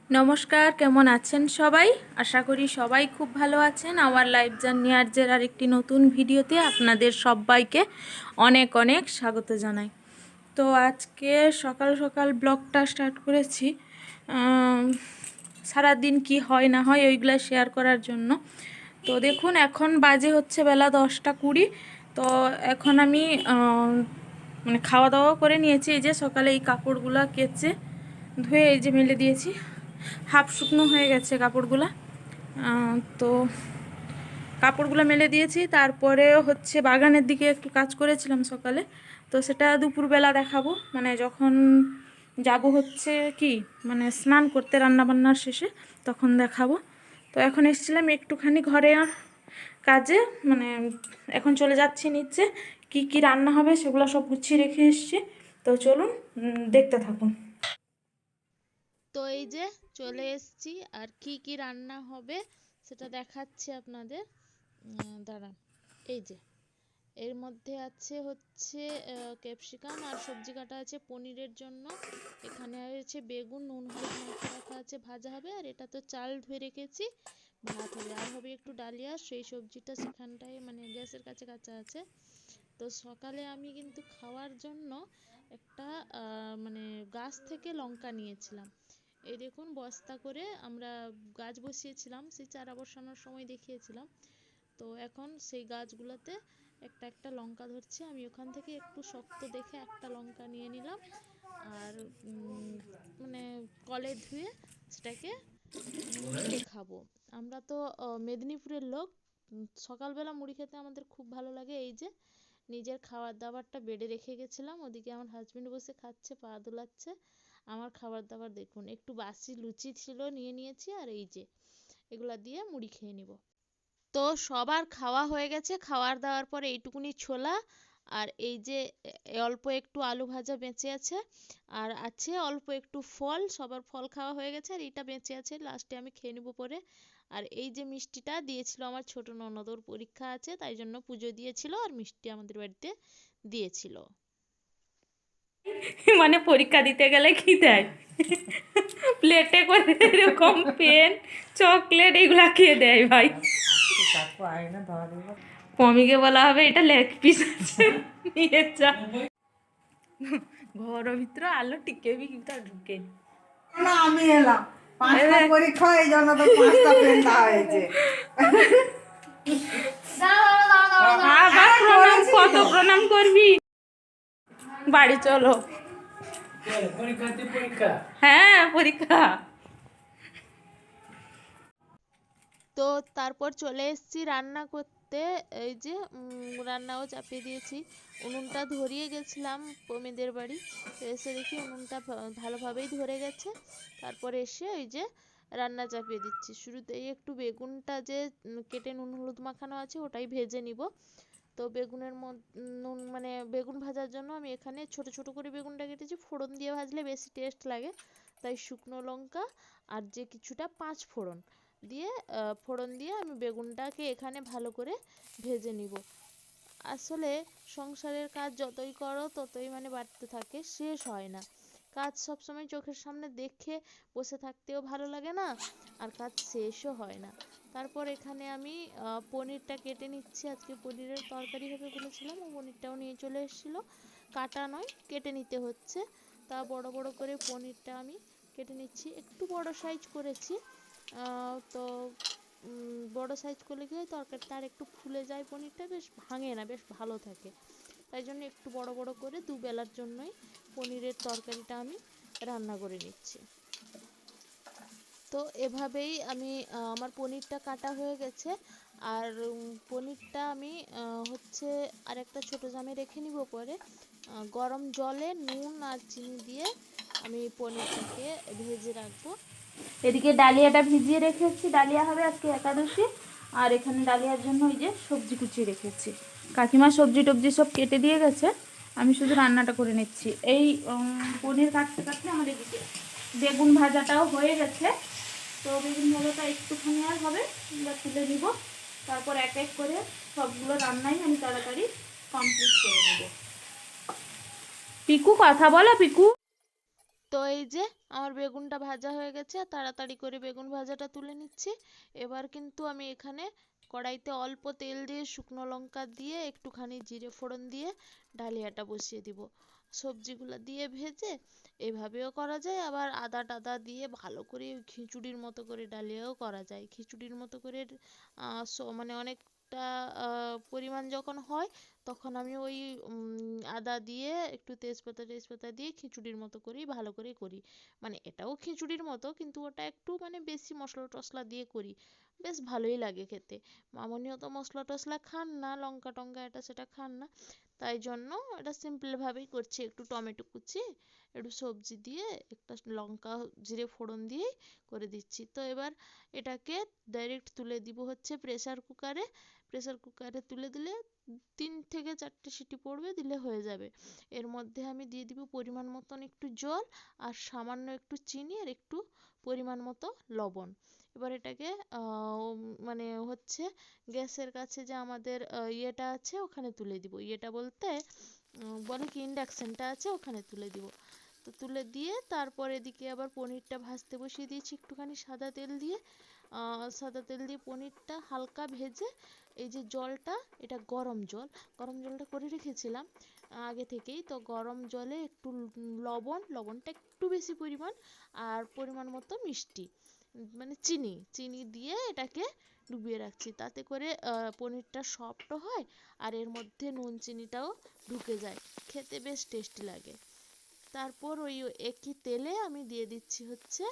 নমস্কার, কেমন আছেন সবাই? আশা করি সবাই খুব ভালো আছেন। আমার লাইফ জার্নি আর্যের আরেকটি নতুন ভিডিওতে আপনাদের সবাইকে অনেক অনেক স্বাগত জানাই। তো আজকে সকাল সকাল ব্লগটা স্টার্ট করেছি সারাদিন কি হয় না হয় ওইগুলো শেয়ার করার জন্য। তো দেখুন, এখন বাজে হচ্ছে বেলা 10টা 20। তো এখন আমি মানে খাওয়া দাওয়া করে নিয়েছি। এই যে সকালে এই কাপড়গুলো কেচে ধুয়ে এই যে মেলে দিয়েছি, হাফ শুকনো হয়ে গেছে কাপড়গুলা। তো কাপড়গুলো মেলে দিয়েছি, তারপরে হচ্ছে বাগানের দিকে একটু কাজ করেছিলাম সকালে। তো সেটা দুপুরবেলা দেখাবো, মানে যখন যাব হচ্ছে কি মানে স্নান করতে রান্নাবান্নার শেষে, তখন দেখাবো। তো এখন এসেছিলাম একটুখানি ঘরে কাজে, মানে এখন চলে যাচ্ছি নিচে, কি কি রান্না হবে সেগুলো সব গুছিয়ে রেখে এসেছি। তো চলুন দেখতে থাকুন। তো এই যে চলে এসেছি, আর কি কি রান্না হবে সেটা দেখাচ্ছি আপনাদের। দাঁড়ান। এই যে এর মধ্যে আছে হচ্ছে ক্যাপসিকাম, আর সবজি কাটা আছে পনিরের জন্য। এখানে আছে বেগুন, নুন হলুদ মাখিয়ে রাখা আছে, ভাজা হবে। আর এটা তো চাল ধুয়ে রেখেছি, ভাত হবে। আর হবে একটু ডালিয়া, সেই সবজিটা সেখানটায় মানে গ্যাসের কাছে কাঁচা আছে। তো সকালে আমি কিন্তু খাওয়ার জন্য একটা মানে গাছ থেকে লঙ্কা নিয়েছিলাম। এই দেখুন, বস্তা করে আমরা গাছ বসিয়েছিলাম, সেই চারা বসানোর সময় দেখিয়েছিলাম। তো এখন সেই গাছগুলোতে একটা একটা লঙ্কা ধরছে। আমি ওখান থেকে একটু শক্ত দেখে একটা লঙ্কা নিয়ে নিলাম, আর মানে কলে ধুয়ে সেটাকে মুড়িয়ে খাবো। আমরা তো মেদিনীপুরের লোক, সকালবেলা মুড়ি খেতে আমাদের খুব ভালো লাগে। এই যে নিজের খাবার দাবারটা বেড়ে রেখে গেছিলাম, ওদিকে আমার হাজবেন্ড বসে খাচ্ছে, পা দোলাচ্ছে। আমার খাবার দাবার দেখুন, একটু বাসি লুচি ছিল, নিয়ে নিয়েছি। আর এই যে এগুলা দিয়ে মুড়ি খেয়ে নিব। তো সবার খাওয়া হয়ে গেছে। খাওয়ার দাওয়ার পরে এইটুকুনি ছোলা, আর এই যে অল্প একটু আলু ভাজা বেঁচে আছে, আর আছে অল্প একটু ফল। সবার ফল খাওয়া হয়ে গেছে, আর এইটা বেঁচে আছে, লাস্টে আমি খেয়ে নেবো পরে। আর এই যে মিষ্টিটা দিয়েছিল আমার ছোট ননদ, ওর পরীক্ষা আছে তাই জন্য পুজো দিয়েছিল, আর মিষ্টি আমাদের বাড়িতে দিয়েছিল। মানে পরীক্ষা দিতে গেলে কি দেয়? প্লেটে করে এরকম পেন, চকলেট এগুলা খেয়ে দেয় ভাই। পমিকে বলা হবে এটা লেগ পিস আছে, নিয়ে যা। ঘর ভিতরে আলো টিকে বি কিন্তু ঢুকে না, আমি এলাম 5টা পরীক্ষা, এই জন্য তো 5টা পেন দেওয়া হয়েছে। আবার প্রণাম, কত প্রণাম করবি? বাড়ি চলো। হ্যাঁ, পরীক্ষা। তো তারপর চলে এসেছি রান্না করতে। এই যে রান্নাও চাপিয়ে দিয়েছি। উনুনটা ধরিয়ে গেছিলাম পমিদের বাড়ি, তো এসে দেখি উনুনটা ভালোভাবেই ধরে গেছে। তারপর এসে ওই যে রান্না চাপিয়ে দিচ্ছি। শুরুতেই একটু বেগুনটা যে কেটে নুন হলুদ মাখানো আছে ওটাই ভেজে নিব। তো বেগুনের নুন মানে বেগুন ভাজার জন্য আমি এখানে ছোট ছোট করে বেগুনটা কেটেছি। ফোড়ন দিয়ে ভাজলে বেশি টেস্ট লাগে, তাই শুকনো লঙ্কা আর যে কিছুটা 5 ফোড়ন দিয়ে ফোড়ন দিয়ে আমি বেগুনটাকে এখানে ভালো করে ভেজে নিব। আসলে সংসারের কাজ যতই করো ততই মানে বাড়তে থাকে, শেষ হয় না। কাজ সবসময় চোখের সামনে দেখে বসে থাকতেও ভালো লাগে না, আর কাজ শেষও হয় না। তারপর এখানে আমি পনিরটা কেটে নিচ্ছি। আজকে পনিরের তরকারি হবে বলেছিলাম, ও পনিরটাও নিয়ে চলে এসেছিলো। কাটা নয়, কেটে নিতে হচ্ছে। তা বড় বড় করে পনিরটা আমি কেটে নিচ্ছি, একটু বড় সাইজ করেছি। তো বড় সাইজ করলে কি হয়, তরকারিটা আর একটু ফুলে যায়, পনিরটা বেশ ভাঙে না, বেশ ভালো থাকে। তাই জন্য একটু বড় বড় করে দুবেলার জন্যই পনিরের তরকারিটা আমি রান্না করে নিচ্ছি। তো এভাবেই আমি আমার পনিরটা কাটা হয়ে গেছে। আর পনিরটা আমি হচ্ছে আরেকটা ছোট জামে রেখে নিব পরে। গরম জলে নুন আর চিনি দিয়ে আমি পনিরটাকে ভেজে রাখবো। এদিকে ডালিয়াটা ভিজিয়ে রেখেছি, ডালিয়া হবে আজকে একাদশী। আর এখানে ডালিয়ার জন্য ওই যে সবজি কুচিয়ে রেখেছি। কাকিমা সবজি টবজি সব কেটে দিয়ে গেছে, আমি শুধু রান্নাটা করে নিচ্ছি। এই পনির কাটতে কাটতে আমার এদিকে বেগুন ভাজাটাও হয়ে গেছে। তো বেগুন ভাজাটা একটুখানি আর হবে, আমরা তুলে নিব। তারপর এক এক করে সবগুলো রান্নাই আমি তাড়াতাড়ি কমপ্লিট করে নেব। পিকু কথা বলো, পিকু। তো এই যে আমার বেগুনটা ভাজা হয়ে গেছে, আর তাড়াতাড়ি করে বেগুন ভাজাটা তুলে নিচ্ছি। এবার কিন্তু আমি এখানে কড়াইতে অল্প তেল দিয়ে, শুকনো লঙ্কা দিয়ে, একটুখানি জিরে ফোড়ন দিয়ে ডালিয়াটা বসিয়ে দিব। সবজিগুলো দিয়ে ভেজে এভাবেও করা যায়, আবার আদা টাদা দিয়ে ভালো করে খিচুড়ির মতো করে ডালিয়াও করা যায়। খিচুড়ির মতো করে মানে অনেকটা পরিমাণ যখন হয়, তখন আমি ওই আদা দিয়ে একটু তেজপাতা টেজপাতা দিয়ে খিচুড়ির মতো করেই ভালো করে করি। মানে এটাও খিচুড়ির মতো, কিন্তু ওটা একটু মানে বেশি মশলা টশলা দিয়ে করি, বেশ ভালোই লাগে খেতে। মামনিও তো মশলা টশলা খান না, লঙ্কা টঙ্কা এটা সেটা খান না, তাই জন্য এটা সিম্পলভাবেই করছি। একটু টমেটো কুচি, একটু সবজি দিয়ে, একটা লঙ্কা জিরে ফোড়ন দিয়েই করে দিচ্ছি। তো এবার এটাকে ডাইরেক্ট তুলে দিব হচ্ছে প্রেসার কুকারে। প্রেসার কুকারে তুলে দিলে 3 থেকে 4টে সিটি পড়বে, দিলে হয়ে যাবে। এর মধ্যে আমি দিয়ে দিব পরিমাণ মতন একটু জল, আর সামান্য একটু চিনি, আর একটু পরিমাণ মতো লবণ। এবার এটাকে মানে হচ্ছে গ্যাসের কাছে যে আমাদের ইয়েটা আছে ওখানে তুলে দিব। ইয়েটা বলতে বলে কি, ইন্ডাকশনটা আছে ওখানে তুলে দিব। তো তুলে দিয়ে তারপর এদিকে আবার পনিরটা ভাজতে বসিয়ে দিয়েছি একটুখানি সাদা তেল দিয়ে। সাদা তেল দিয়ে পনিরটা হালকা ভেজে, এই যে জলটা, এটা গরম জল, গরম জলটা করে রেখেছিলাম আগে থেকেই। তো গরম জলে একটু লবণটা একটু বেশি পরিমাণ, আর পরিমাণ মতো মিষ্টি, মানে চিনি চিনি দিয়ে এটাকে ডুবিয়ে রাখছি, তাতে করে পনিরটা সফটও হয়, আর এর মধ্যে নুন চিনিটাও ঢুকে যায়, খেতে বেশ টেস্টি লাগে। তারপর ওই একই তেলে আমি দিয়ে দিচ্ছি হচ্ছে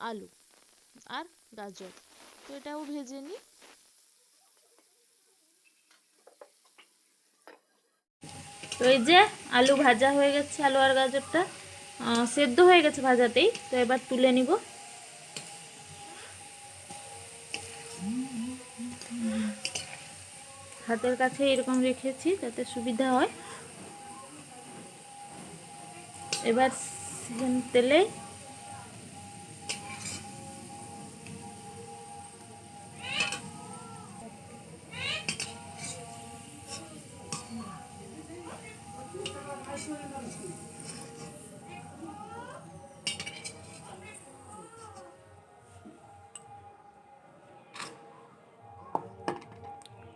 আলু আর গাজর। তো এটাও ভেজে নিই। তো এই যে আলু ভাজা হয়ে গেছে, আলু আর গাজরটা সেদ্ধ হয়ে গেছে ভাজাতেই। তো এবার তুলে নিব। হাতের কাছে এরকম রেখেছি যাতে সুবিধা হয়। এবার সেম তেলে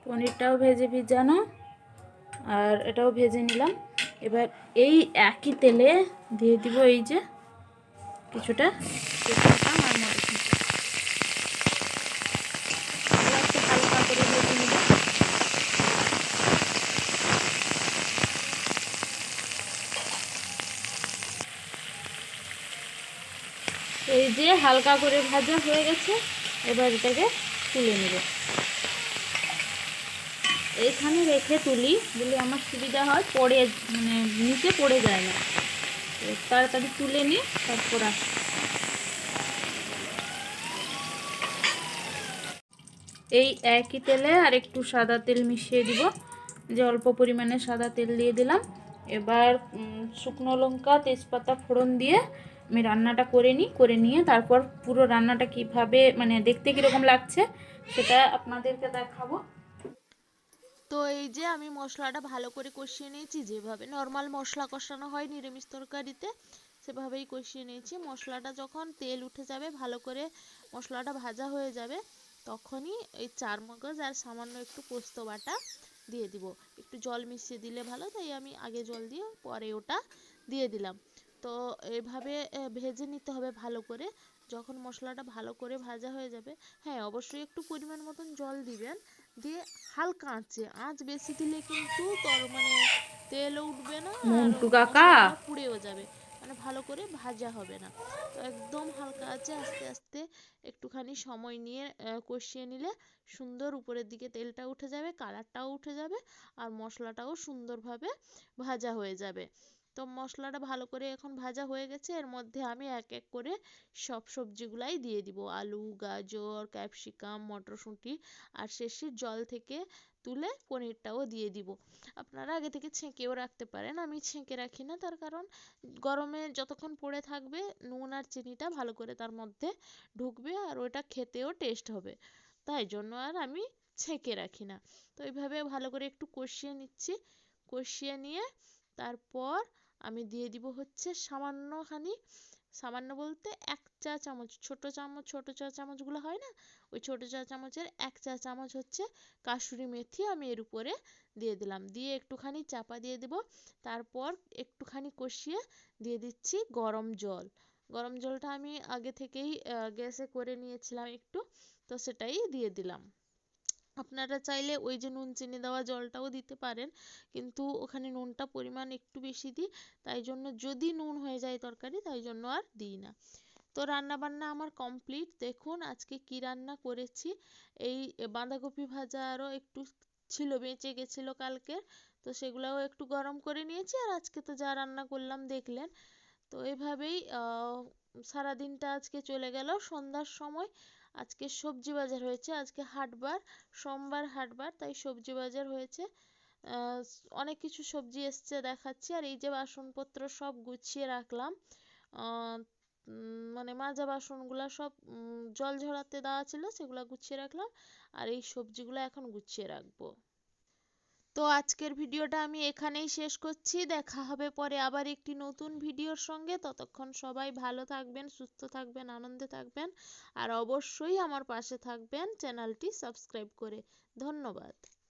পনিরটাও ভেজে ভিজানো, আর এটাও ভেজে নিলাম। এবার এই একই তেলে দিয়ে দিব এই যে কিছুটা তেজপাতা আর মটরশুঁটি। এবার একটু হালকা করে ভেজে নিব। এই যে হালকা করে ভাজা হয়ে গেছে, এবার এটাকে তুলে নেব। এইখানে রেখে তুলি, বলে আমার সুবিধা হয়, পড়ে মানে নিচে পড়ে যায় না। তো তাড়াতাড়ি তুলে নিই, তারপর আসি। এই একই তেলে আর একটু সাদা তেল মিশিয়ে দিব, যে অল্প পরিমাণে সাদা তেল দিয়ে দিলাম। এবার শুকনো লঙ্কা তেজপাতা ফোড়ন দিয়ে আমি রান্নাটা করে নিয়ে তারপর পুরো রান্নাটা কিভাবে মানে দেখতে কীরকম লাগছে সেটা আপনাদেরকে দেখাবো। তো এই যে আমি মশলাটা ভালো করে কষিয়ে নিয়েছি, যেভাবে নর্মাল মশলা কষানো হয় নিরামিষ তরকারিতে, সেভাবেই কষিয়ে নিয়েছি। মশলাটা যখন তেল উঠে যাবে, ভালো করে মশলাটা ভাজা হয়ে যাবে, তখনই এই চারমগজ আর সামান্য একটু পোস্ত বাটা দিয়ে দিব। একটু জল মিশিয়ে দিলে ভালো, তাই আমি আগে জল দিয়ে পরে ওটা দিয়ে দিলাম। তো এভাবে ভেজে নিতে হবে ভালো করে। যখন মশলাটা ভালো করে ভাজা হয়ে যাবে, হ্যাঁ অবশ্যই একটু পরিমাণ মতন জল দিবেন, দিয়ে হালকা আঁচে, আঁচ বেশি দিলে কিন্তু মানে তেলও উঠবে না, আর মন্টু কাকা, মশলাটাও পুড়েও যাবে, মানে ভালো করে ভাজা হবে না। তো একদম হালকা আঁচে আস্তে আস্তে একটুখানি সময় নিয়ে কষিয়ে নিলে সুন্দর উপরের দিকে তেলটা উঠে যাবে, কালারটাও উঠে যাবে, আর মশলাটাও সুন্দরভাবে ভাজা হয়ে যাবে। তো মশলাটা ভালো করে এখন ভাজা হয়ে গেছে, এর মধ্যে আমি এক এক করে সব সবজিগুলাই দিয়ে দিব, আলু গাজর ক্যাপসিকাম মটরশুঁটি, আর শেষে জল থেকে তুলে পনিরটাও দিয়ে দিব। আপনারা আগে থেকে ছেঁকেও রাখতে পারেন, আমি ছেঁকে রাখি না, তার কারণ গরমে যতক্ষণ পড়ে থাকবে নুন আর চিনিটা ভালো করে তার মধ্যে ঢুকবে, আর ওটা খেতেও টেস্ট হবে, তাই জন্য আর আমি ছেঁকে রাখি না। তো এইভাবে ভালো করে একটু কষিয়ে নিচ্ছি। কষিয়ে নিয়ে তারপর আমি দিয়ে দিব হচ্ছে সামান্যখানি সামান্য বলতে 1 চা চামচ, ছোট চা চামচগুলো হয় না, ওই ছোট চা চামচের 1 চা চামচ হচ্ছে কাসুরি মেথি আমি এর উপরে দিয়ে দিলাম, দিয়ে একটুখানি চাপা দিয়ে দেব। তারপর একটুখানি কষিয়ে দিয়ে দিচ্ছি গরম জল। গরম জলটা আমি আগে থেকেই গ্যাসে করে নিয়েছিলাম একটু, তো সেটাই দিয়ে দিলাম। আপনারা চাইলে ওই যে নুন চিনি দেওয়া জলটাও দিতে পারেন, কিন্তু ওখানে নুনটা পরিমাণ একটু বেশি দিই, তাই জন্য যদি নুন হয়ে যায় তরকারি তাই জন্য আর দিই না। তো রান্না বান্না আমার কমপ্লিট। দেখুন আজকে কি রান্না করেছি। এই বাঁধাকপি ভাজা আরও একটু ছিল, বেঁচে গেছিলো কালকের, তো সেগুলোও একটু গরম করে নিয়েছি, আর আজকে তো যা রান্না করলাম দেখলেন। তো এভাবেই সারাদিনটা আজকে চলে গেল। সন্ধ্যার সময় আজকে সবজি বাজার হয়েছে, আজকে হাটবার, সোমবার হাটবার, তাই সবজি বাজার হয়েছে। অনেক কিছু সবজি এসছে দেখাচ্ছি। আর এই যে বাসনপত্র সব গুছিয়ে রাখলাম, মানে মাজা বাসনগুলা সব জল ঝরাতে দেওয়া ছিল, সেগুলো গুছিয়ে রাখলাম, আর এই সবজিগুলো এখন গুছিয়ে রাখবো। তো আজকের ভিডিওটা আমি এখানেই শেষ করছি। দেখা হবে পরে আবার একটি নতুন ভিডিওর সঙ্গে। ততক্ষণ সবাই ভালো থাকবেন, সুস্থ থাকবেন, আনন্দে থাকবেন, আর অবশ্যই আমার পাশে থাকবেন চ্যানেলটি সাবস্ক্রাইব করে। ধন্যবাদ।